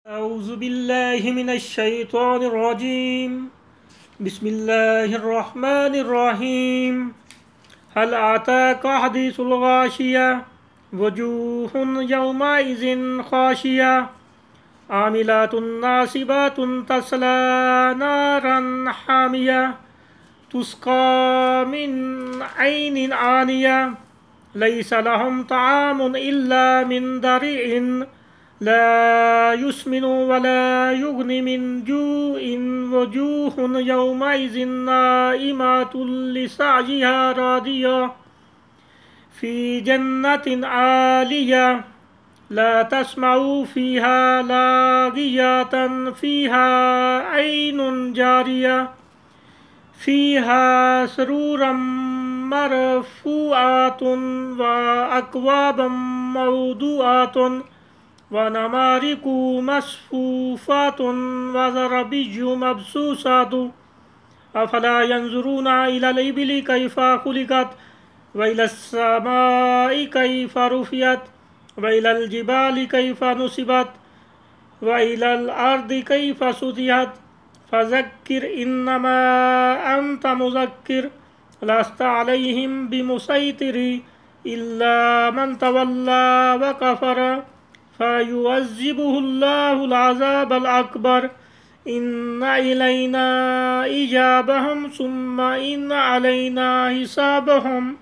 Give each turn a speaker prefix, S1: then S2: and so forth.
S1: أعوذ بالله من الشيطان الرجيم بسم الله الرحمن الرحيم هل أتاك حديث الغاشية وجوه يومئذ خاشية عاملات ناصبات تصلى نارا حامية تسقى من عين آنية ليس لهم طعام إلا من ضريع لا يسمن ولا يغني من جوع وجوه يومئذ نائمة لسعيها راضية في جنة عالية لا تسمع فيها لاغية فيها عين جارية فيها سرور مرفوعة وأكواب موضوعة ونمارق مصفوفات وزرابي مبثوثات أفلا ينظرون إلى الإبل كيف خلقت وإلى السماء كيف رفعت وإلى الجبال كيف نصبت وإلى الأرض كيف سطحت فذكر إنما أنت مذكر لست عليهم بمسيطر إلا من تولى وكفر فيعذبه الله العذاب الأكبر إن إلينا إيابهم ثم إن علينا حسابهم